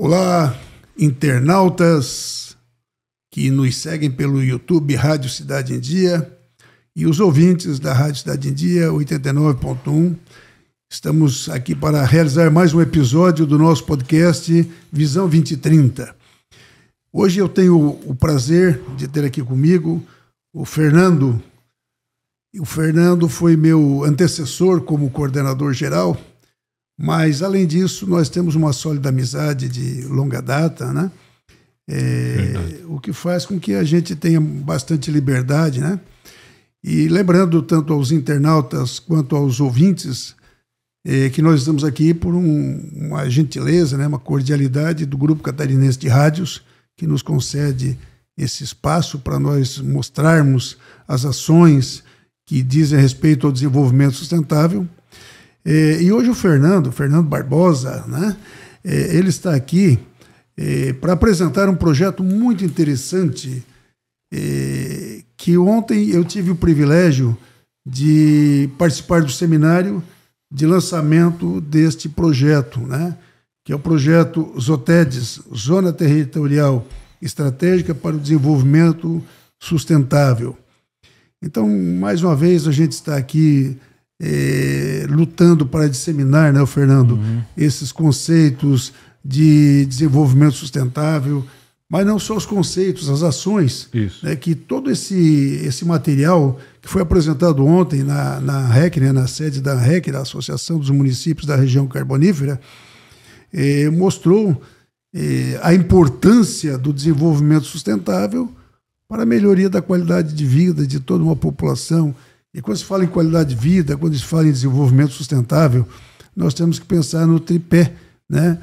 Olá, internautas que nos seguem pelo YouTube Rádio Cidade em Dia e os ouvintes da Rádio Cidade em Dia 89.1. Estamos aqui para realizar mais um episódio do nosso podcast Visão 2030. Hoje eu tenho o prazer de ter aqui comigo o Fernando. O Fernando foi meu antecessor como coordenador geral, mas além disso nós temos uma sólida amizade de longa data, né? O que faz com que a gente tenha bastante liberdade, né? E lembrando tanto aos internautas quanto aos ouvintes que nós estamos aqui por uma gentileza, né? Uma cordialidade do Grupo Catarinense de Rádios, que nos concede esse espaço para nós mostrarmos as ações que dizem respeito ao desenvolvimento sustentável. E hoje o Fernando Barbosa, né? Ele está aqui para apresentar um projeto muito interessante que ontem eu tive o privilégio de participar do seminário de lançamento deste projeto, né? Que é o projeto ZOTEDES, Zona Territorial Estratégica para o Desenvolvimento Sustentável. Então, mais uma vez, a gente está aqui lutando para disseminar, né, Fernando, esses conceitos de desenvolvimento sustentável, mas não só os conceitos, as ações, né, que todo esse material que foi apresentado ontem na REC, né, na sede da REC, da Associação dos Municípios da Região Carbonífera, mostrou a importância do desenvolvimento sustentável para a melhoria da qualidade de vida de toda uma população. E quando se fala em qualidade de vida, quando se fala em desenvolvimento sustentável, nós temos que pensar no tripé, né?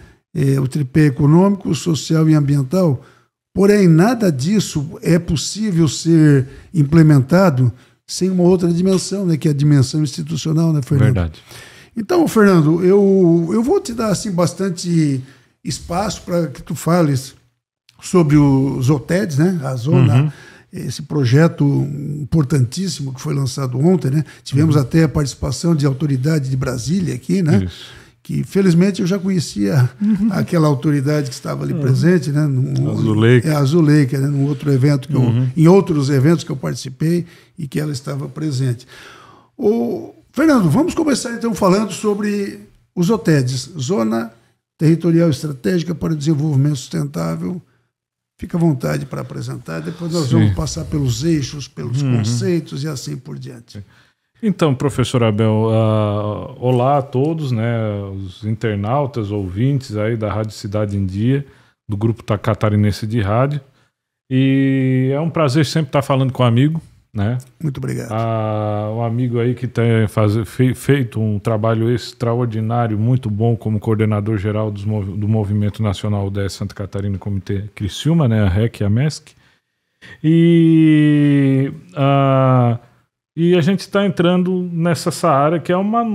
O tripé econômico, social e ambiental. Porém, nada disso é possível ser implementado sem uma outra dimensão, né? Que é a dimensão institucional, né, Fernando? Verdade. Então, Fernando, eu vou te dar assim, bastante espaço para que tu fales sobre os ZOTEDES, né? A zona, esse projeto importantíssimo que foi lançado ontem, né? Tivemos até a participação de autoridade de Brasília aqui, né? Isso. Que felizmente eu já conhecia aquela autoridade que estava ali presente, né? A Zuleika, né? Num outro evento em outros eventos que eu participei e que ela estava presente. Fernando, vamos começar então falando sobre os ZOTEDES, Zona Territorial Estratégica para o Desenvolvimento Sustentável. Fica à vontade para apresentar, depois nós vamos passar pelos eixos, pelos conceitos e assim por diante. Então, professor Abel, olá a todos, né, os internautas, ouvintes aí da Rádio Cidade em Dia, do Grupo Catarinense de Rádio. E é um prazer sempre estar falando com um amigo, né? Muito obrigado. Um amigo aí que tem feito um trabalho extraordinário, muito bom como coordenador geral do Movimento Nacional UDS Santa Catarina, Comitê Criciúma, né, a REC e a MESC. E a gente está entrando nessa área que é um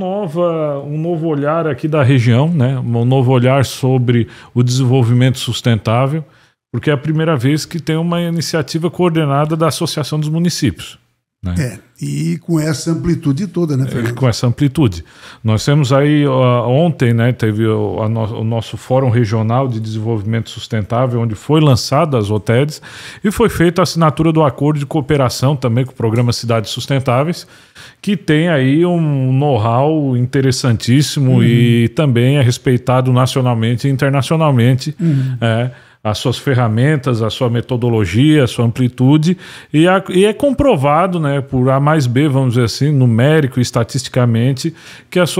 novo olhar aqui da região, né, um novo olhar sobre o desenvolvimento sustentável, porque é a primeira vez que tem uma iniciativa coordenada da Associação dos Municípios. Né? E com essa amplitude toda, né, Fernando? Com essa amplitude. Nós temos aí, ontem, né, teve o nosso Fórum Regional de Desenvolvimento Sustentável, onde foi lançado as ZOTEDES e foi feita a assinatura do acordo de cooperação também com o Programa Cidades Sustentáveis, que tem aí um know-how interessantíssimo e também é respeitado nacionalmente e internacionalmente, as suas ferramentas, a sua metodologia, a sua amplitude, e é comprovado, né, por A mais B, vamos dizer assim, numérico e estatisticamente, que os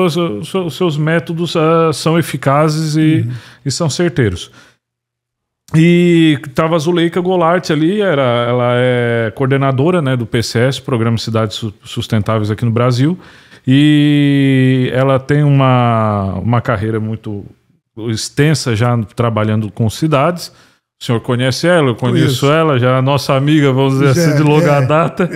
seus métodos são eficazes e são certeiros. E estava a Zuleika Goulart ali, ela é coordenadora, né, do PCS, Programa Cidades Sustentáveis aqui no Brasil, e ela tem uma carreira muito extensa já trabalhando com cidades. O senhor conhece ela, eu conheço ela, já é nossa amiga, vamos dizer assim, de longa data.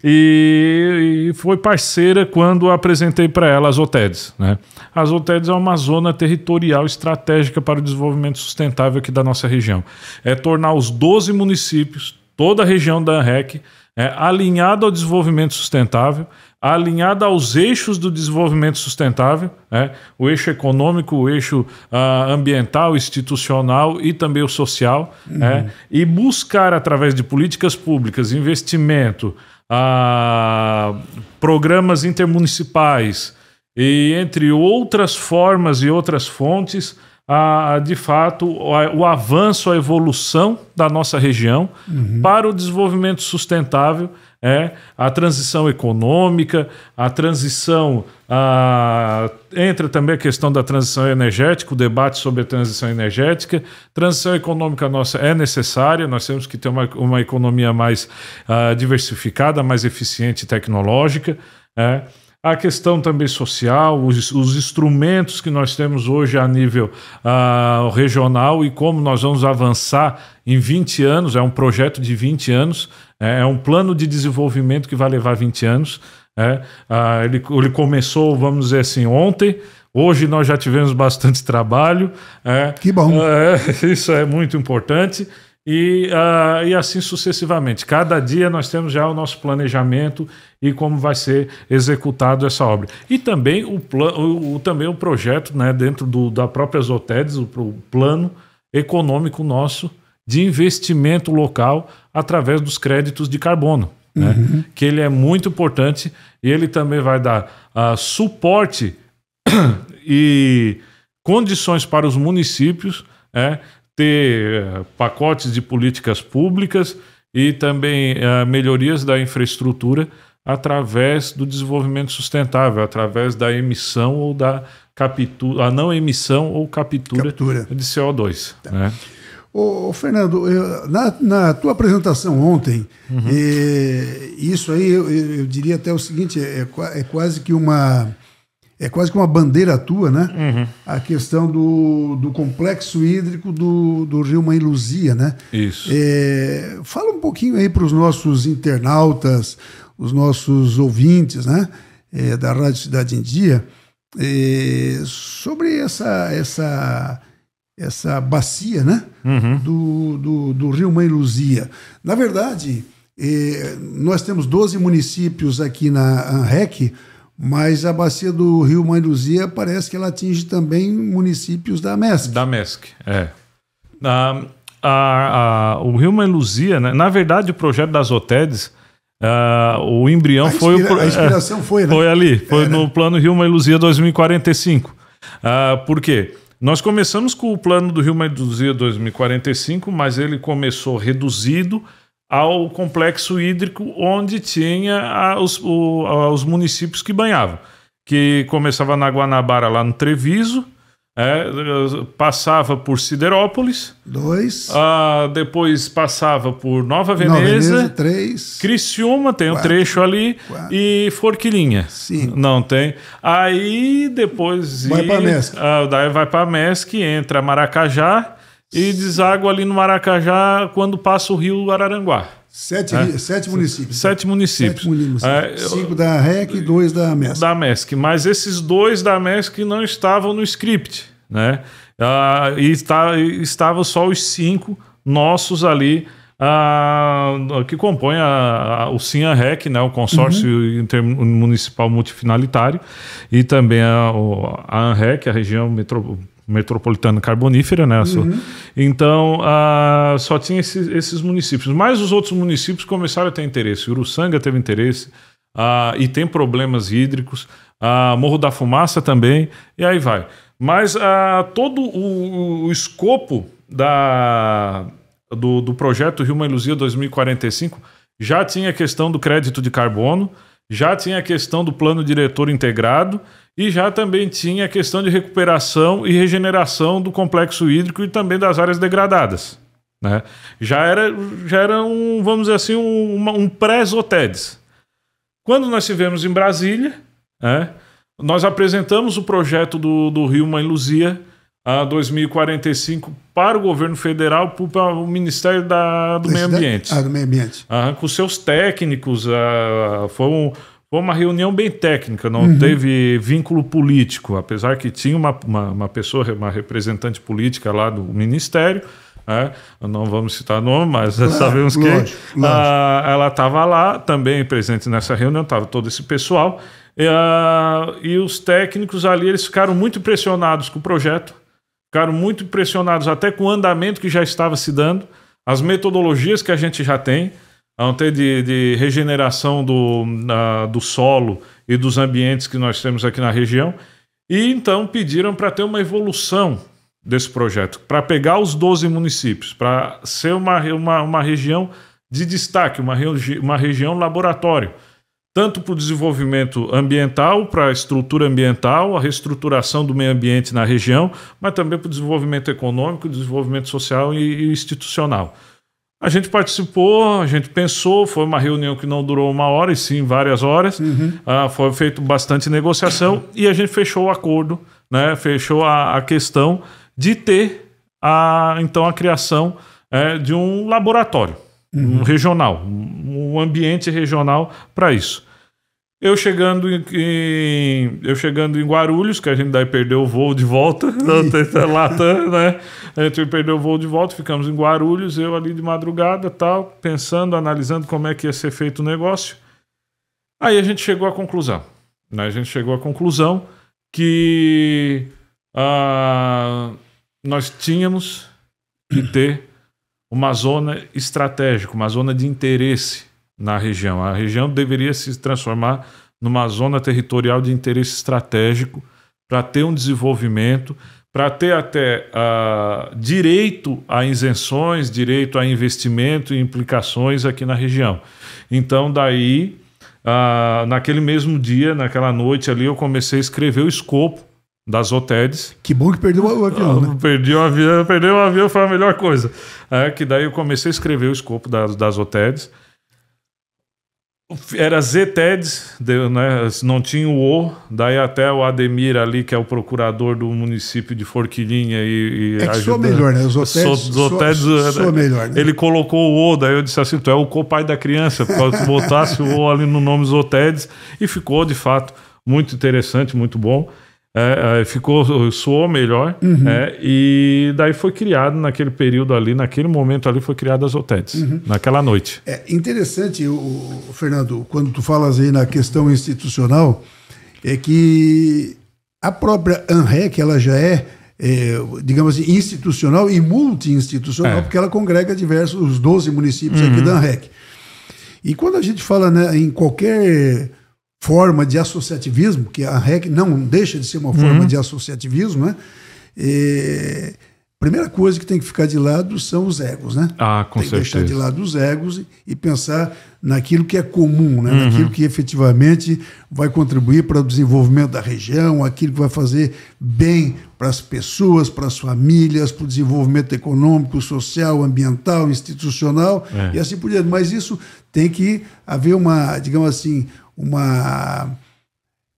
E foi parceira quando apresentei para ela as ZOTEDES, né? As ZOTEDES é uma zona territorial estratégica para o desenvolvimento sustentável aqui da nossa região. É tornar os 12 municípios, toda a região da REC, alinhada ao desenvolvimento sustentável, alinhada aos eixos do desenvolvimento sustentável, o eixo econômico, o eixo ambiental, institucional e também o social, e buscar, através de políticas públicas, investimento, programas intermunicipais e entre outras formas e outras fontes, de fato, o avanço, a evolução da nossa região para o desenvolvimento sustentável, a transição econômica, a transição, entra também a questão da transição energética, o debate sobre a transição energética. Transição econômica nossa é necessária, nós temos que ter uma economia mais diversificada, mais eficiente e tecnológica, a questão também social, os instrumentos que nós temos hoje a nível regional e como nós vamos avançar em 20 anos, é um projeto de 20 anos, é um plano de desenvolvimento que vai levar 20 anos. Ele começou, vamos dizer assim, ontem. Hoje nós já tivemos bastante trabalho. Que bom. Isso é muito importante. E assim sucessivamente. Cada dia nós temos já o nosso planejamento e como vai ser executado essa obra. E também também o projeto, né, dentro da própria Zotedes, o plano econômico nosso de investimento local através dos créditos de carbono, né, que ele é muito importante e ele também vai dar suporte e condições para os municípios, ter pacotes de políticas públicas e também melhorias da infraestrutura através do desenvolvimento sustentável, através da emissão ou da captura, a não emissão ou captura. De CO2. Tá. Né? Ô, Fernando, na tua apresentação ontem, isso aí eu diria até o seguinte, é quase que uma bandeira tua, né? A questão do complexo hídrico do Rio Mãe Luzia, né? Isso. Fala um pouquinho aí para os nossos internautas, os nossos ouvintes, né? Da Rádio Cidade em Dia, sobre essa bacia, né? Do Rio Mãe Luzia. Na verdade, nós temos 12 municípios aqui na ANREC, mas a bacia do Rio Mãe Luzia parece que ela atinge também municípios da MESC. Da MESC, o Rio Mãe Luzia, né? Na verdade, o projeto das Zotedes, o embrião foi... A inspiração foi, né? Foi ali, foi no plano Rio Mãe Luzia 2045. Por quê? Nós começamos com o plano do Rio Mãe Luzia 2045, mas ele começou reduzido ao complexo hídrico onde tinha os municípios que banhavam, que começava na Guanabara, lá no Treviso, passava por Siderópolis, 2, depois passava por Nova Veneza, 3, Criciúma, tem 4, um trecho ali, 4, e Forquilinha, 5. Não tem. Aí depois vai para a MESC. Daí vai para a MESC, entra Maracajá e deságua ali no Maracajá quando passa o rio Araranguá. 7 municípios. 7 municípios. 5 da REC e 2 da MESC. Da MESC. Mas esses 2 da MESC não estavam no script, né? E estavam só os 5 nossos ali, que compõem o SIM-ANREC, né? O Consórcio Intermunicipal Multifinalitário, e também a ANREC, a região metropolitana carbonífera, né? Então, só tinha esses municípios. Mas os outros municípios começaram a ter interesse. Uruçanga teve interesse, e tem problemas hídricos. Morro da Fumaça também, e aí vai. Mas todo o escopo do projeto Rio Mãe Luzia 2045 já tinha a questão do crédito de carbono, já tinha a questão do plano diretor integrado, e já também tinha a questão de recuperação e regeneração do complexo hídrico e também das áreas degradadas, né? Já era um, vamos dizer assim, um pré-Zotedes. Quando nós estivemos em Brasília, nós apresentamos o projeto do Rio Mãe Luzia 2045 para o governo federal, para o Ministério do Meio Ambiente. Do Meio Ambiente. Com seus técnicos, foi uma reunião bem técnica, não teve vínculo político, apesar que tinha uma pessoa, uma representante política lá do Ministério, não vamos citar nome, mas sabemos que ela estava lá também presente nessa reunião, estava todo esse pessoal, e os técnicos ali, eles ficaram muito impressionados com o projeto, ficaram muito impressionados até com o andamento que já estava se dando, as metodologias que a gente já tem, de regeneração do solo e dos ambientes que nós temos aqui na região, e então pediram para ter uma evolução desse projeto, para pegar os 12 municípios, para ser uma região de destaque, uma região laboratório, tanto para o desenvolvimento ambiental, para a estrutura ambiental, a reestruturação do meio ambiente na região, mas também para o desenvolvimento econômico, desenvolvimento social e institucional. A gente participou, a gente pensou, foi uma reunião que não durou 1 hora, e sim várias horas. Foi feito bastante negociação e a gente fechou o acordo, né? Fechou a questão de ter a criação de um laboratório um regional, um ambiente regional para isso. Eu chegando em Guarulhos, que a gente daí perdeu o voo de volta, Latam, né? A gente perdeu o voo de volta, ficamos em Guarulhos, eu ali de madrugada, tal, pensando, analisando como é que ia ser feito o negócio. Aí a gente chegou à conclusão, né? A gente chegou à conclusão que nós tínhamos que ter uma zona estratégica, uma zona de interesse na região. A região deveria se transformar numa zona territorial de interesse estratégico para ter um desenvolvimento, para ter até direito a isenções, direito a investimento e implicações aqui na região. Então, daí, naquele mesmo dia, naquela noite ali, eu comecei a escrever o escopo das OTEDs. Que bom que perdeu o avião, né? Perder o avião foi a melhor coisa. Que daí eu comecei a escrever o escopo das OTEDs. Era ZTEDs, né? Não tinha o O, daí até o Ademir ali, que é o procurador do município de Forquilinha e que soa melhor, né? Os OTEDs soa melhor, né? Ele colocou o O, daí eu disse assim, tu é o co-pai da criança, porque tu botasse o O ali no nome dos OTEDs, e ficou de fato muito interessante, muito bom. Soou melhor, e daí foi criado naquele período ali, naquele momento ali foi criado as OTEDs, naquela noite. É interessante, Fernando, quando tu falas aí na questão institucional, é que a própria ANREC, ela já digamos assim, institucional e multi-institucional, porque ela congrega os 12 municípios aqui da ANREC. E quando a gente fala, né, em qualquer forma de associativismo, que a ANREC não deixa de ser uma forma de associativismo, né? Primeira coisa que tem que ficar de lado são os egos, né? Com certeza. Tem que deixar de lado os egos e pensar naquilo que é comum, né? Naquilo que efetivamente vai contribuir para o desenvolvimento da região, aquilo que vai fazer bem para as pessoas, para as famílias, para o desenvolvimento econômico, social, ambiental, institucional e assim por diante. Mas isso tem que haver uma, digamos assim,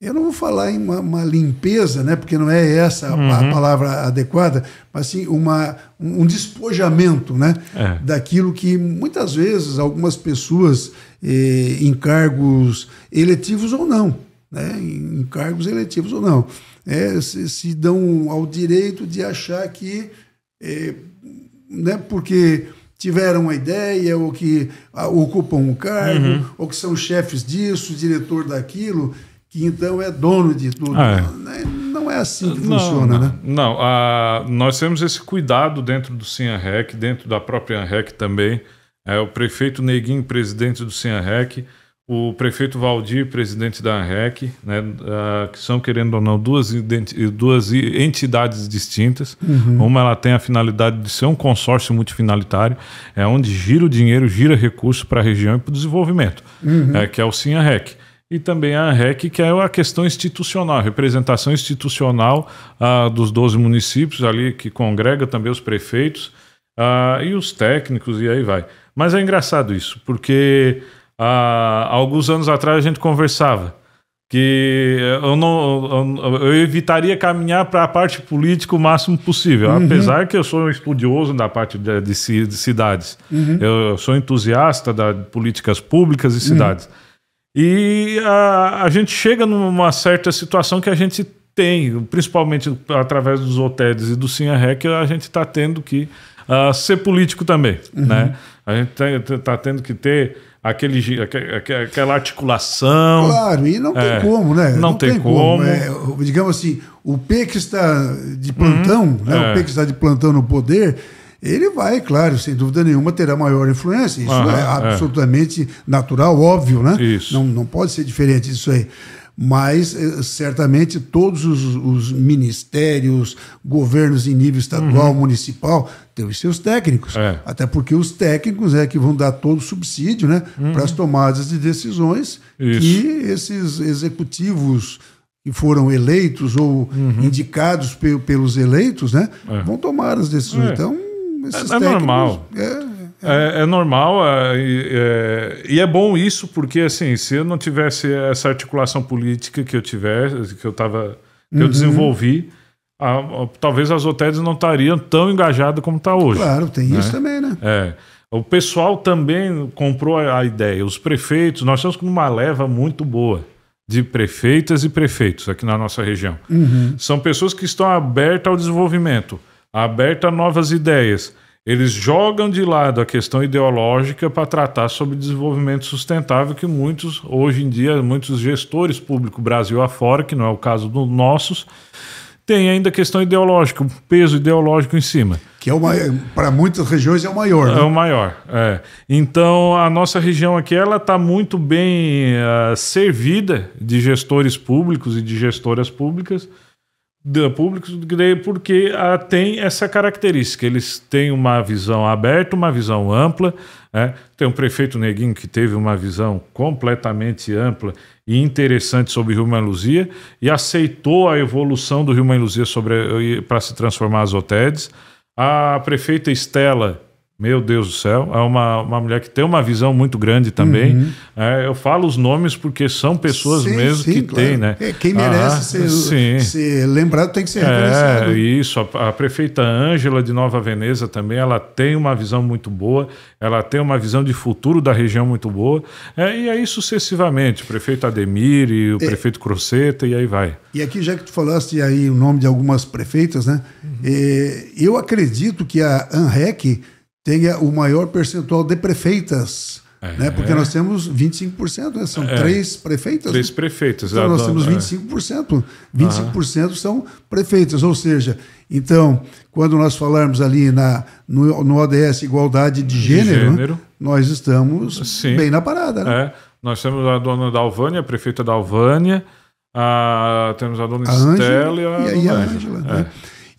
eu não vou falar em uma limpeza, né, porque não é essa a palavra adequada, mas sim um despojamento, né, daquilo que muitas vezes algumas pessoas em cargos eletivos ou não, né, em cargos eletivos ou não, se dão ao direito de achar que, né, porque tiveram uma ideia, ou que ocupam um cargo, ou que são chefes disso, diretor daquilo, que então é dono de tudo. Não é assim que funciona, né? Não, nós temos esse cuidado dentro do SINARREC, dentro da própria ANREC também. O prefeito Neguinho, presidente do SINARREC, o prefeito Valdir, presidente da ANREC, né, que são, querendo ou não, duas entidades distintas. Uma, ela tem a finalidade de ser um consórcio multifinalitário, onde gira o dinheiro, gira recurso para a região e para o desenvolvimento, que é o SINARREC. E também a ANREC, que é a questão institucional, a representação institucional dos 12 municípios ali, que congrega também os prefeitos e os técnicos, e aí vai. Mas é engraçado isso, porque há alguns anos atrás a gente conversava que eu evitaria caminhar para a parte política o máximo possível, apesar que eu sou um estudioso da parte de cidades. Eu sou entusiasta de políticas públicas e cidades. E a gente chega numa certa situação que a gente tem, principalmente através dos OTEDs e do Sinharec, a gente está tendo que ser político também, né? A gente está tendo que ter aquela articulação. Claro, e não tem como, né? Não tem como. Digamos assim, o P que está de plantão, né? O P que está de plantão no poder, ele vai, claro, sem dúvida nenhuma, terá maior influência. Isso é absolutamente natural, óbvio, né? Isso. Não pode ser diferente disso aí. Mas, certamente, todos os ministérios, governos em nível estadual, municipal, têm os seus técnicos. Até porque os técnicos é que vão dar todo o subsídio, né, para as tomadas de decisões que esses executivos que foram eleitos ou indicados pelos eleitos, né, vão tomar as decisões. Então, esses técnicos... Normal. É normal e é bom isso porque assim, se eu não tivesse essa articulação política que eu desenvolvi, talvez as OTEDs não estariam tão engajadas como está hoje. Claro, tem isso também, né? O pessoal também comprou a ideia. Os prefeitos, nós estamos com uma leva muito boa de prefeitas e prefeitos aqui na nossa região. São pessoas que estão abertas ao desenvolvimento, abertas a novas ideias. Eles jogam de lado a questão ideológica para tratar sobre desenvolvimento sustentável, que hoje em dia, muitos gestores públicos Brasil afora, que não é o caso dos nossos, tem ainda questão ideológica, um peso ideológico em cima. Que para muitas regiões é o maior. Né? É o maior, Então, a nossa região aqui está muito bem servida de gestores públicos e de gestoras públicos, porque tem essa característica. Eles têm uma visão aberta, uma visão ampla. Tem um prefeito Neguinho que teve uma visão completamente ampla e interessante sobre Rio Mãe Luzia e aceitou a evolução do Rio Mãe Luzia para se transformar as OTEDs. A prefeita Estela, meu Deus do céu, é uma mulher que tem uma visão muito grande também. Eu falo os nomes porque são pessoas que claro. têm, né? Quem merece ser lembrado tem que ser reconhecido. Isso. A prefeita Ângela de Nova Veneza também, ela tem uma visão muito boa, ela tem uma visão de futuro da região muito boa. E aí sucessivamente, o prefeito Ademir e o prefeito Croceta, e aí vai. E aqui, já que tu falaste aí o nome de algumas prefeitas, né? Eu acredito que a ANREC tenha o maior percentual de prefeitas, né? Porque nós temos 25%, né? São 3 prefeitas. 3 prefeitas. Então nós temos 25%. 25% são prefeitas, ou seja, então, quando nós falarmos ali no ODS Igualdade de Gênero, né? Nós estamos bem na parada. Né? Nós temos a dona Dalvânia, a prefeita Dalvânia, temos a dona Estela e a Ângela. Né?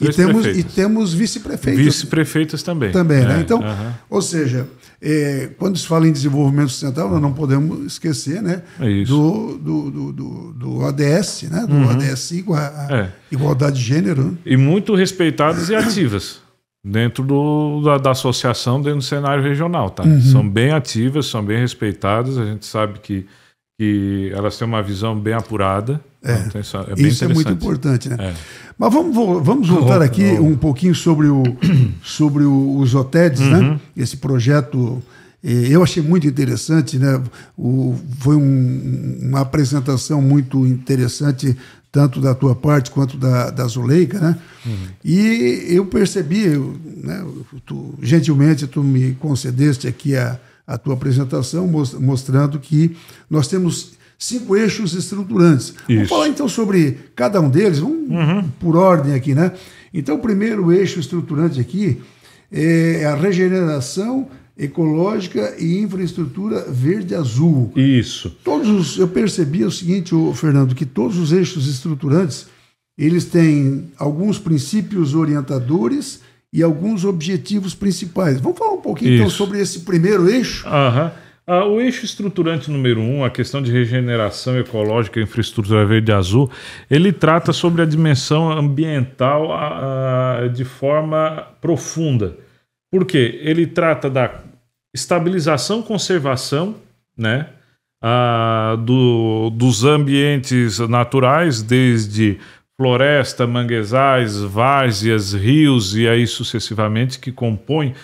E temos vice-prefeitas. Vice-prefeitas também. Né? Então, ou seja, quando se fala em desenvolvimento sustentável, nós não podemos esquecer, né, do ODS, né, do ODS 5, a igualdade de gênero. Né? E muito respeitadas e ativas dentro da associação, dentro do cenário regional. Tá? São bem ativas, são bem respeitadas, a gente sabe que elas têm uma visão bem apurada. Então, bem isso é muito importante, né? Mas vamos voltar aqui um pouquinho sobre os OTEDs, né? Esse projeto eu achei muito interessante, né? Foi uma apresentação muito interessante, tanto da tua parte quanto da Zuleika, né? E eu percebi, né? Gentilmente tu me concedeste aqui a tua apresentação, mostrando que nós temos 5 eixos estruturantes. Vamos falar então sobre cada um deles, vamos por ordem aqui, né? Então, o primeiro eixo estruturante aqui é a regeneração ecológica e infraestrutura verde-azul. Isso. Eu percebi o seguinte, Fernando, que todos os eixos estruturantes, eles têm alguns princípios orientadores e alguns objetivos principais. Vamos falar um pouquinho então sobre esse primeiro eixo? O eixo estruturante número 1, a questão de regeneração ecológica e infraestrutura verde e azul, ele trata sobre a dimensão ambiental de forma profunda. Por quê? Ele trata da estabilização e conservação, né, dos ambientes naturais, desde floresta, manguezais, várzeas, rios e aí sucessivamente, que compõem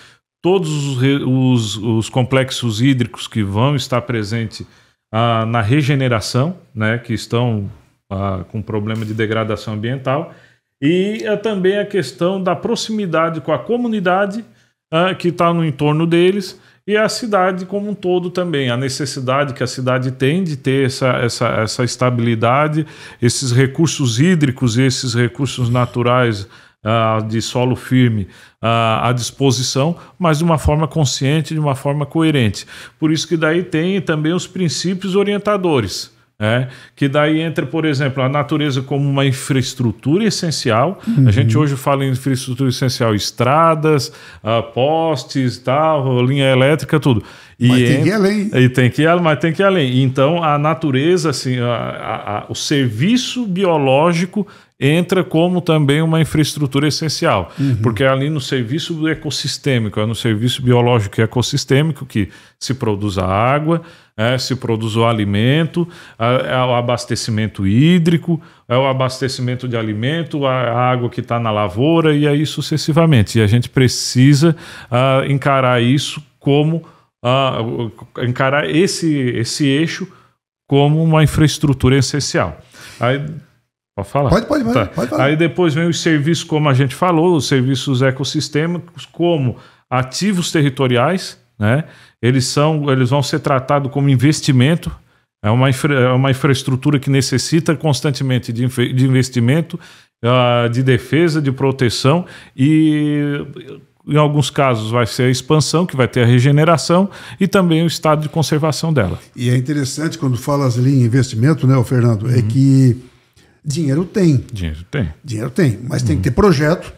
todos os complexos hídricos que vão estar presentes na regeneração, né, que estão com problema de degradação ambiental. E também a questão da proximidade com a comunidade que está no entorno deles e a cidade como um todo também. A necessidade que a cidade tem de ter essa estabilidade, esses recursos hídricos e esses recursos naturais de solo firme à disposição, mas de uma forma consciente, de uma forma coerente. Por isso que daí tem também os princípios orientadores. Que daí entra, por exemplo, a natureza como uma infraestrutura essencial. A gente hoje fala em infraestrutura essencial, estradas, postes, tal, linha elétrica, tudo. Mas tem que ir além. Mas tem que ir além. Então, a natureza, assim, o serviço biológico entra como também uma infraestrutura essencial, porque é ali no serviço ecossistêmico, é no serviço biológico e ecossistêmico que se produz a água, se produz o alimento, é o abastecimento hídrico, é o abastecimento de alimento, a água que está na lavoura e aí sucessivamente. E a gente precisa encarar isso como encarar esse eixo como uma infraestrutura essencial. Aí, pode falar? Pode falar. Aí depois vem os serviços, como a gente falou, os serviços ecossistêmicos, como ativos territoriais, né? Eles vão ser tratados como investimento, é uma infraestrutura que necessita constantemente de investimento, de defesa, de proteção e, em alguns casos, vai ser a expansão, que vai ter a regeneração e também o estado de conservação dela. E é interessante quando falas ali em investimento, né, Fernando, é que dinheiro tem, mas tem que ter projeto,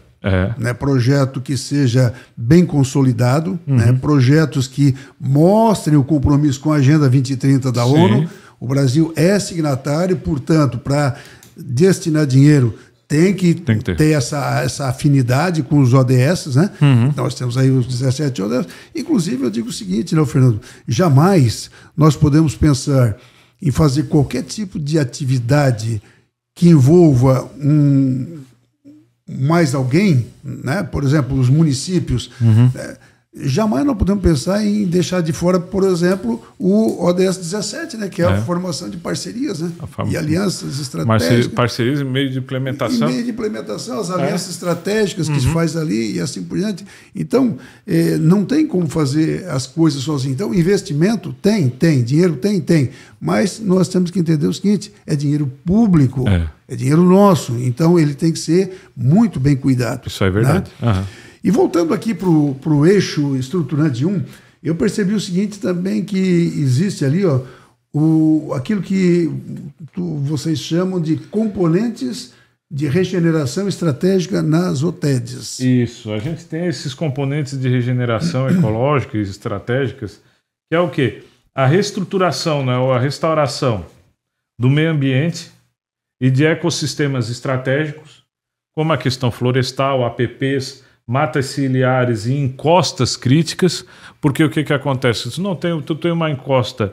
né, projeto que seja bem consolidado, né, projetos que mostrem o compromisso com a Agenda 2030 da ONU. O Brasil é signatário, portanto, para destinar dinheiro tem que ter essa afinidade com os ODS, né? Nós temos aí os 17 ODS. Inclusive, eu digo o seguinte, né, Fernando? Jamais nós podemos pensar em fazer qualquer tipo de atividade que envolva mais alguém, né? Por exemplo, os municípios. Jamais não podemos pensar em deixar de fora, por exemplo, o ODS 17, né? Que é a formação de parcerias, né? E alianças estratégicas. Parcerias em meio de implementação. Em meio de implementação, as alianças estratégicas que se faz ali e assim por diante. Então, não tem como fazer as coisas sozinho. Então, investimento tem, dinheiro tem. Mas nós temos que entender o seguinte, é dinheiro público, é dinheiro nosso. Então, ele tem que ser muito bem cuidado. Isso é verdade. Né? E voltando aqui para o eixo estruturante 1, eu percebi o seguinte também, que existe ali aquilo que vocês chamam de componentes de regeneração estratégica nas OTEDs. Isso, a gente tem esses componentes de regeneração ecológica e estratégicas, que é o quê? A reestruturação, né, ou a restauração do meio ambiente e de ecossistemas estratégicos, como a questão florestal, APPs, matas ciliares e encostas críticas, porque o que acontece? Se tu tem uma encosta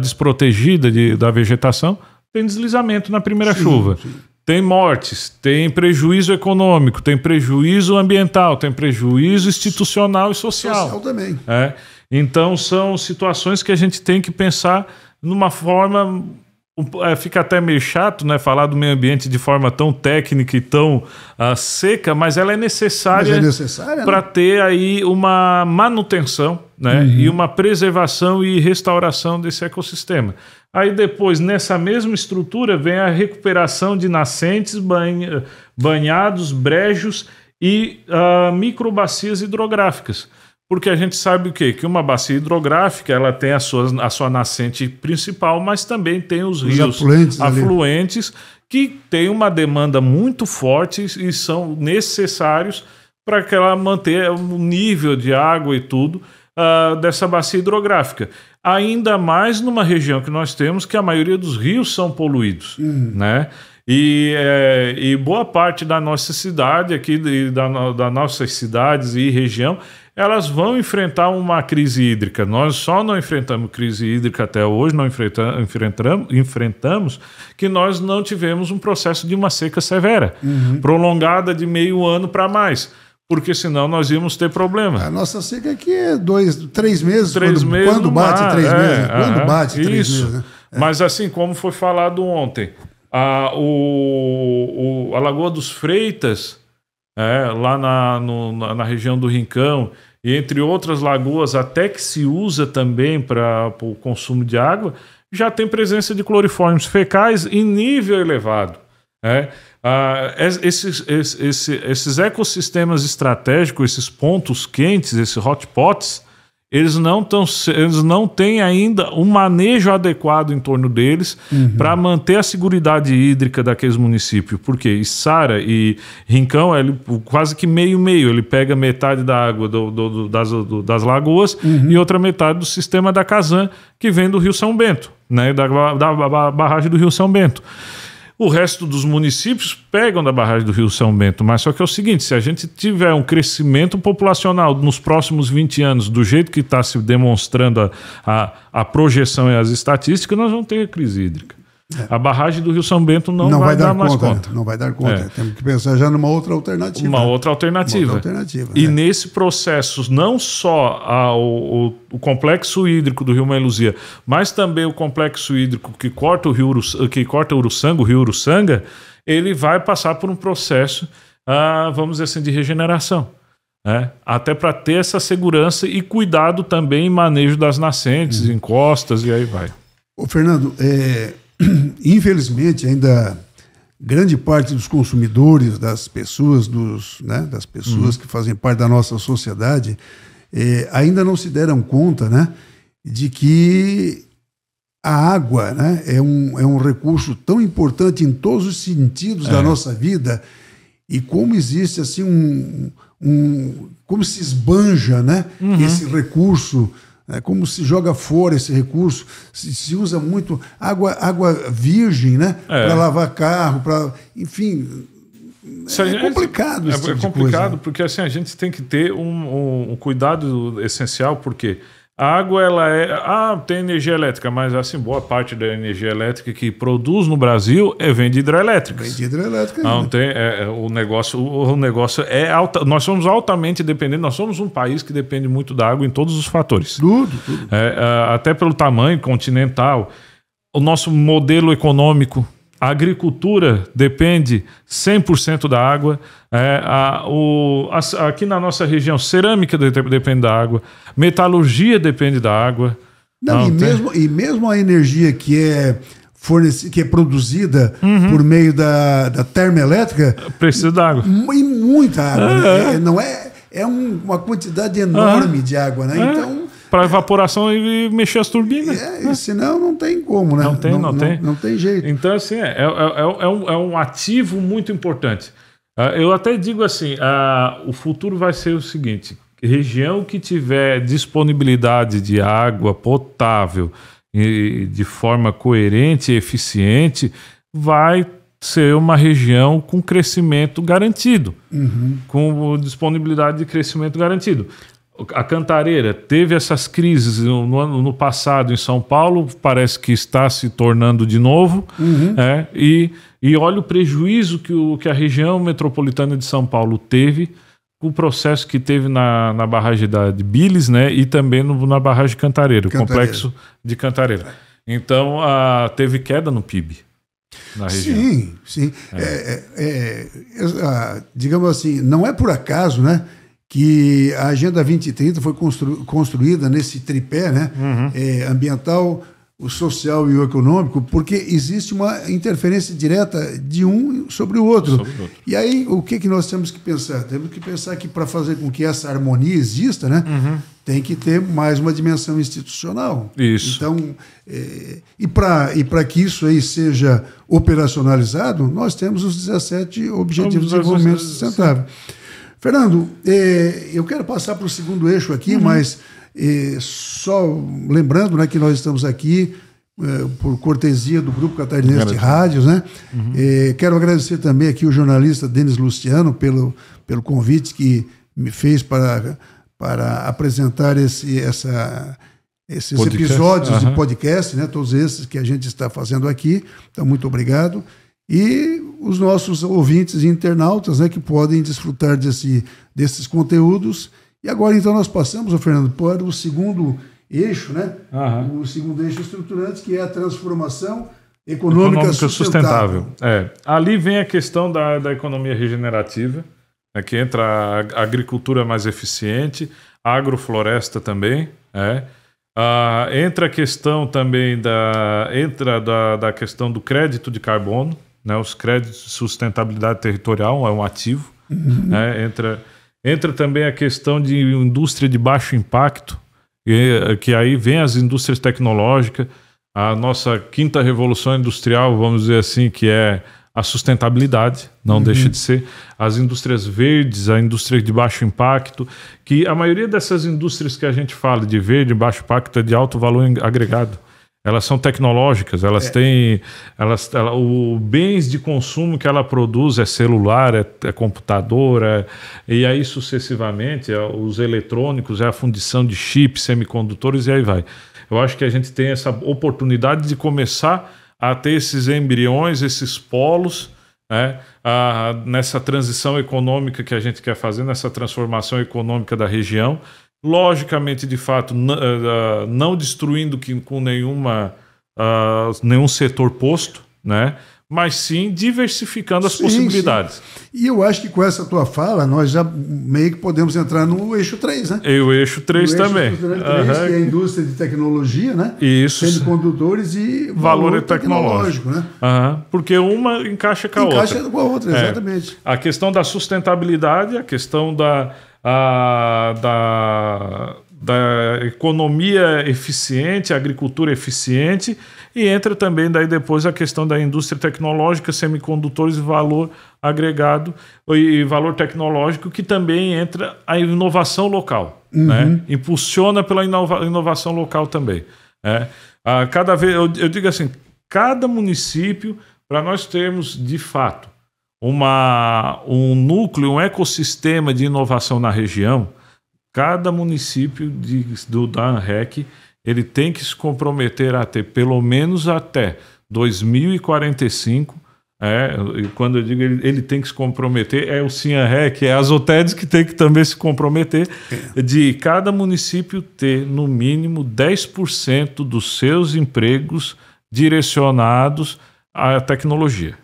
desprotegida da vegetação, tem deslizamento na primeira chuva. Tem mortes, tem prejuízo econômico, tem prejuízo ambiental, tem prejuízo institucional e social. Social também. Então são situações que a gente tem que pensar numa forma... Fica até meio chato, né, falar do meio ambiente de forma tão técnica e tão seca, mas ela é necessária, para ter aí uma manutenção, né, e uma preservação e restauração desse ecossistema. Aí depois, nessa mesma estrutura, vem a recuperação de nascentes, banhados, brejos e microbacias hidrográficas. Porque a gente sabe o quê? Que uma bacia hidrográfica ela tem a sua nascente principal, mas também tem os rios afluentes que têm uma demanda muito forte e são necessários para que ela mantenha o nível de água e tudo dessa bacia hidrográfica. Ainda mais numa região que nós temos que a maioria dos rios são poluídos, né? E boa parte da nossa cidade aqui, das nossas cidades e região, elas vão enfrentar uma crise hídrica. Nós só não enfrentamos crise hídrica até hoje, não enfrentamos que nós não tivemos um processo de uma seca severa, prolongada de meio ano para mais. Porque senão nós íamos ter problema. A nossa seca aqui é 3 meses. Quando bate 3 meses? Quando bate 3 meses? Né? Mas assim como foi falado ontem, A Lagoa dos Freitas, lá na região do Rincão, e entre outras lagoas, até que se usa também para o consumo de água, já tem presença de cloriformes fecais em nível elevado. Esses ecossistemas estratégicos, esses pontos quentes, esses hotspots, eles não têm ainda um manejo adequado em torno deles para manter a seguridade hídrica daqueles municípios. Porque Içara e Rincão, ele quase que meio-meio. Ele pega metade da água das lagoas e outra metade do sistema da Casan, que vem do Rio São Bento, né, da barragem do Rio São Bento. O resto dos municípios pegam da barragem do Rio São Bento, mas só que é o seguinte, se a gente tiver um crescimento populacional nos próximos 20 anos, do jeito que está se demonstrando a projeção e as estatísticas, nós vamos ter crise hídrica. A barragem do Rio São Bento não vai dar mais conta. Não vai dar conta. Temos que pensar já numa outra alternativa. Uma outra alternativa. E nesse processo, não só o complexo hídrico do Rio Mãe Luzia, mas também o complexo hídrico que corta o Rio Uruçanga, ele vai passar por um processo, vamos dizer assim, de regeneração. Até para ter essa segurança e cuidado também em manejo das nascentes, encostas e aí vai. Ô Fernando, infelizmente ainda grande parte dos consumidores, das pessoas, das pessoas que fazem parte da nossa sociedade, ainda não se deram conta, né, de que a água, né, é um recurso tão importante em todos os sentidos da nossa vida, e como existe assim como se esbanja, né, esse recurso. Como se joga fora esse recurso, se usa muito água virgem, né? Para lavar carro, enfim, complicado isso. É complicado porque assim, a gente tem que ter um cuidado essencial, porque a água tem energia elétrica, mas assim, boa parte da energia elétrica que produz no Brasil vem de hidrelétricas. Vem de hidrelétrica. Não tem, o negócio é alta. Nós somos altamente dependentes, nós somos um país que depende muito da água em todos os fatores. Tudo. Até pelo tamanho continental, o nosso modelo econômico, a agricultura depende 100% da água. Aqui na nossa região, cerâmica depende da água, metalurgia depende da água. E mesmo a energia que é produzida por meio da termoelétrica precisa da água. E muita água. É uma quantidade enorme de água, né? Então, para evaporação e mexer as turbinas. Senão não tem como, né? Não tem jeito. Então, assim, é um ativo muito importante. Eu até digo assim, o futuro vai ser o seguinte: região que tiver disponibilidade de água potável e de forma coerente e eficiente, vai ser uma região com crescimento garantido, com disponibilidade de crescimento garantido. A Cantareira teve essas crises no passado em São Paulo, parece que está se tornando de novo, e olha o prejuízo que a região metropolitana de São Paulo teve, o processo que teve na barragem de Biles, né, e também na barragem de Cantareira, o complexo de Cantareira. Então, teve queda no PIB na região. Sim. Digamos assim, não é por acaso, né, que a Agenda 2030 foi construída nesse tripé, né? Ambiental, o social e o econômico, porque existe uma interferência direta de um sobre o outro. E aí, o que nós temos que pensar? Temos que pensar que para fazer com que essa harmonia exista, né, tem que ter mais uma dimensão institucional. Isso. Então, e para que isso aí seja operacionalizado, nós temos os 17 Objetivos de Desenvolvimento Sustentável. Fernando, eu quero passar para o segundo eixo aqui, mas só lembrando, né, que nós estamos aqui por cortesia do Grupo Catarinense de Rádios, né? Quero agradecer também aqui o jornalista Denis Luciano pelo convite que me fez para apresentar esses episódios de podcast, né? Todos esses que a gente está fazendo aqui. Então, muito obrigado. E os nossos ouvintes e internautas, né, que podem desfrutar desses conteúdos. E agora, então, nós passamos, Fernando, para o segundo eixo, né? O segundo eixo estruturante, que é a transformação econômica sustentável. Ali vem a questão da economia regenerativa, né, que entra a agricultura mais eficiente, a agrofloresta também, entra a questão também da questão do crédito de carbono, né, os créditos de sustentabilidade territorial é um ativo, né, entra também a questão de indústria de baixo impacto, que aí vem as indústrias tecnológicas, a nossa quinta revolução industrial, vamos dizer assim, que é a sustentabilidade, não deixa de ser, as indústrias verdes, a indústria de baixo impacto, que a maioria dessas indústrias que a gente fala de verde, baixo impacto, é de alto valor agregado. Elas são tecnológicas, elas têm... os bens de consumo que ela produz é celular, é computador, e aí sucessivamente, os eletrônicos, é a fundição de chips, semicondutores, e aí vai. Eu acho que a gente tem essa oportunidade de começar a ter esses embriões, esses polos, né, nessa transição econômica que a gente quer fazer, nessa transformação econômica da região. Logicamente, de fato, não destruindo com nenhum setor posto, né? Mas sim diversificando as possibilidades. Sim. E eu acho que com essa tua fala, nós já meio que podemos entrar no eixo 3, né? E o eixo 3 também. Eixo 3, que é a indústria de tecnologia, né? Isso. Semicondutores e valor tecnológico, né? Porque uma encaixa com a outra. Encaixa com a outra, exatamente. A questão da sustentabilidade, a questão da economia eficiente, agricultura eficiente, e entra também daí depois a questão da indústria tecnológica, semicondutores e valor agregado e valor tecnológico, que também entra a inovação local, né? Impulsiona pela inovação local também. Cada vez, eu digo assim, cada município, para nós termos de fato um núcleo, um ecossistema de inovação na região, cada município da ANREC, ele tem que se comprometer a ter pelo menos até 2045, e quando eu digo ele tem que se comprometer, é o CIANREC, é as OTEDs que tem que também se comprometer, de cada município ter no mínimo 10% dos seus empregos direcionados à tecnologia.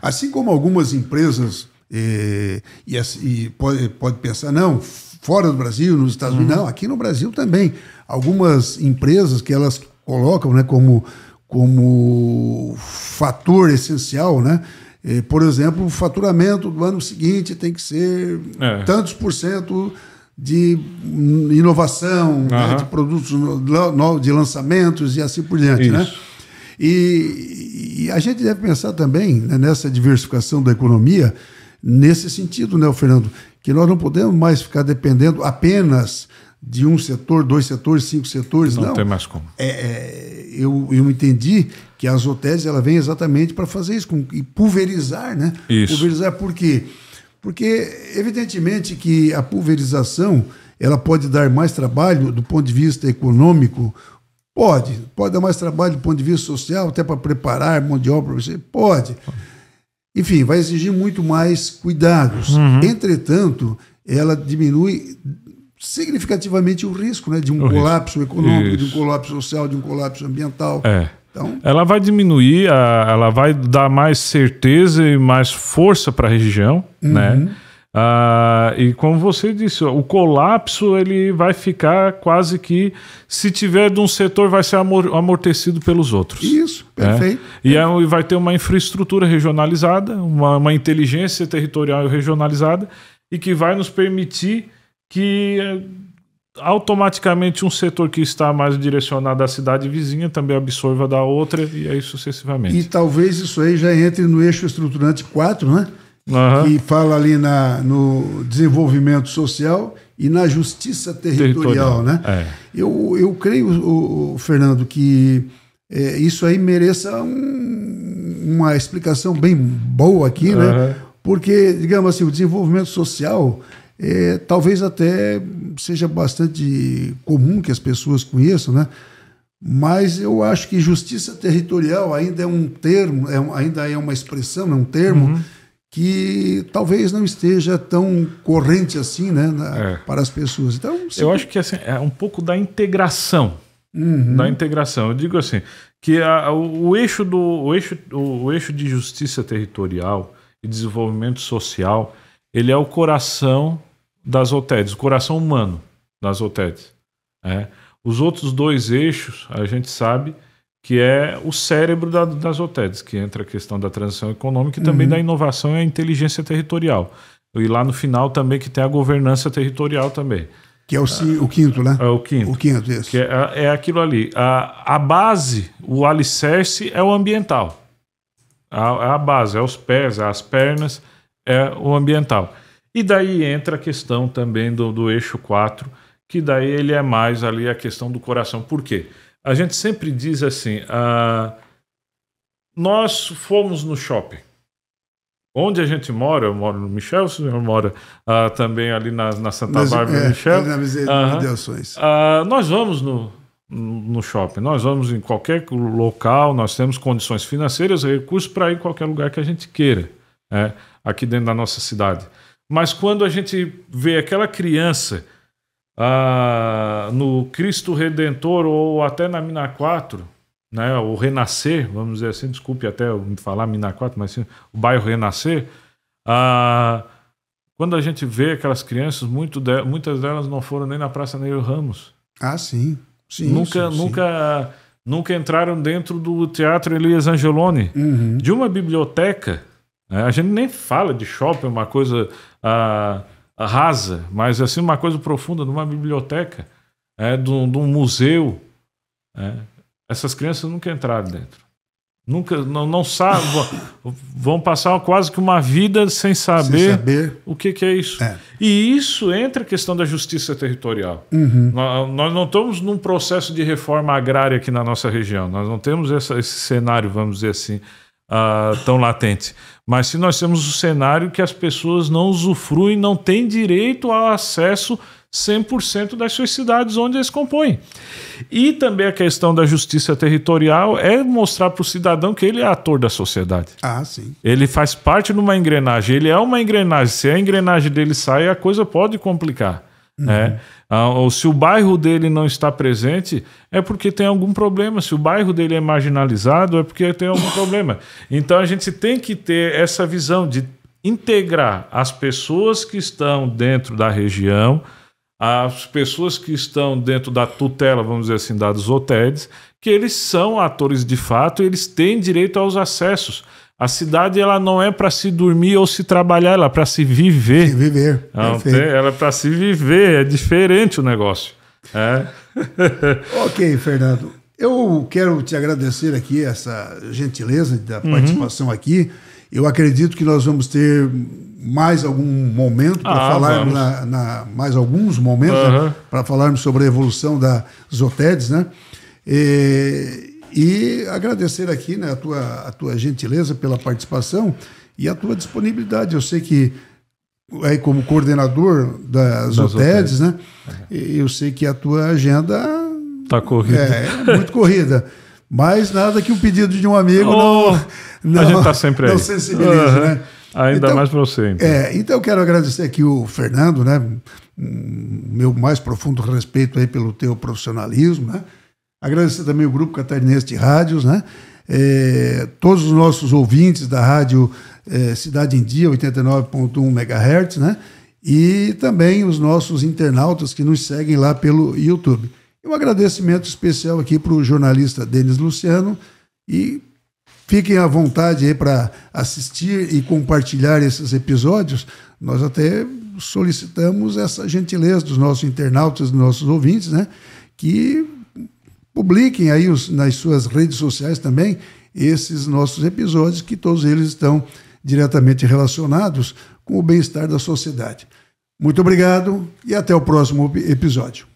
Assim como algumas empresas pode pensar, não, fora do Brasil, nos Estados Unidos, não, aqui no Brasil também. Algumas empresas que elas colocam, né, como fator essencial, né? Por exemplo, o faturamento do ano seguinte tem que ser tantos % de inovação, né, de produtos novos, de lançamentos e assim por diante, né? E a gente deve pensar também, né, nessa diversificação da economia, nesse sentido, né, Fernando, que nós não podemos mais ficar dependendo apenas de um setor, 2 setores, 5 setores. Não tem mais como. Eu entendi que a Zotes ela vem exatamente para fazer isso, e pulverizar, né? Isso. Pulverizar por quê? Porque, evidentemente, que a pulverização ela pode dar mais trabalho do ponto de vista econômico. Pode dar mais trabalho do ponto de vista social, até para preparar mão de obra para você. Pode. Enfim, vai exigir muito mais cuidados. Entretanto, ela diminui significativamente o risco, né, de um colapso econômico, de um colapso social, de um colapso ambiental. Então, ela vai diminuir, ela vai dar mais certeza e mais força para a região, né? E como você disse, o colapso ele vai ficar quase que, se tiver de um setor, vai ser amortecido pelos outros. Isso, perfeito. E vai ter uma infraestrutura regionalizada, uma inteligência territorial regionalizada, e que vai nos permitir que automaticamente um setor que está mais direcionado à cidade vizinha também absorva da outra, e aí sucessivamente. E talvez isso aí já entre no eixo estruturante 4, né? Que fala ali no desenvolvimento social e na justiça territorial, né? Eu creio, Fernando, que isso aí mereça uma explicação bem boa aqui, né? Porque, digamos assim, o desenvolvimento social talvez até seja bastante comum que as pessoas conheçam, né? Mas eu acho que justiça territorial ainda é um termo, ainda é uma expressão, é um termo que talvez não esteja tão corrente assim, né, para as pessoas. Então, eu acho que assim, é um pouco da integração, da integração. Eu digo assim, que o eixo de justiça territorial e desenvolvimento social, ele é o coração das OTEDs, o coração humano das OTEDs. Os outros dois eixos, a gente sabe que é o cérebro das OTEDs, que entra a questão da transição econômica e também da inovação e a inteligência territorial. E lá no final também que tem a governança territorial também. Que é o quinto, né? É o quinto. O quinto, isso. Que é aquilo ali. A base, o alicerce é o ambiental. A base, é os pés, as pernas, é o ambiental. E daí entra a questão também do eixo 4, que daí ele é mais ali a questão do coração. Por quê? A gente sempre diz assim, nós fomos no shopping. Onde a gente mora, eu moro no Michel, o senhor mora também ali na Santa Bárbara, Michel. Nós vamos no shopping, nós vamos em qualquer local, nós temos condições financeiras e recursos para ir em qualquer lugar que a gente queira, aqui dentro da nossa cidade. Mas quando a gente vê aquela criança no Cristo Redentor ou até na Mina 4, né, o Renascer, vamos dizer assim, desculpe até me falar Mina 4, mas sim, o bairro Renascer, quando a gente vê aquelas crianças, muitas delas não foram nem na Praça Neil Ramos. Sim. Nunca entraram dentro do Teatro Elias Angeloni, de uma biblioteca. A gente nem fala de shopping, uma coisa rasa, mas assim uma coisa profunda, de uma biblioteca, de um museu. Essas crianças nunca entraram dentro. Nunca, não sabem, vão passar quase que uma vida sem saber o que é isso. E isso entra a questão da justiça territorial. Nós não estamos num processo de reforma agrária aqui na nossa região. Nós não temos esse cenário, vamos dizer assim, tão latente. Mas se nós temos o cenário que as pessoas não usufruem, não têm direito ao acesso 100% das suas cidades onde eles compõem. E também a questão da justiça territorial é mostrar para o cidadão que ele é ator da sociedade. Sim. Ele faz parte de uma engrenagem, ele é uma engrenagem. Se a engrenagem dele sai, a coisa pode complicar. Ou se o bairro dele não está presente, é porque tem algum problema. Se o bairro dele é marginalizado, é porque tem algum problema. Então a gente tem que ter essa visão de integrar as pessoas que estão dentro da região, as pessoas que estão dentro da tutela, vamos dizer assim, das OTEDs, que eles são atores de fato e eles têm direito aos acessos. A cidade ela não é para se dormir ou se trabalhar, ela é para se viver. Ela é para se viver, é diferente o negócio. Ok, Fernando. Eu quero te agradecer aqui essa gentileza da participação aqui. Eu acredito que nós vamos ter mais algum momento para falarmos, mais alguns momentos para falarmos sobre a evolução das OTEDs, né? E agradecer aqui, né, a tua gentileza pela participação e a tua disponibilidade. Eu sei que aí como coordenador das OTEDs, né? Eu sei que a tua agenda tá corrida. É muito corrida. Mas nada que um pedido de um amigo não a gente tá sempre aí. Não sensibiliza, né? Ainda então, mais para você. Então eu quero agradecer aqui o Fernando, né? Meu mais profundo respeito aí pelo teu profissionalismo, né? Agradecer também o Grupo Catarinense de Rádios, né? Todos os nossos ouvintes da rádio Cidade em Dia, 89.1 MHz, né? E também os nossos internautas que nos seguem lá pelo YouTube. Um agradecimento especial aqui para o jornalista Denis Luciano e fiquem à vontade aí para assistir e compartilhar esses episódios. Nós até solicitamos essa gentileza dos nossos internautas, dos nossos ouvintes, né? Que publiquem aí nas suas redes sociais também esses nossos episódios, que todos eles estão diretamente relacionados com o bem-estar da sociedade. Muito obrigado e até o próximo episódio.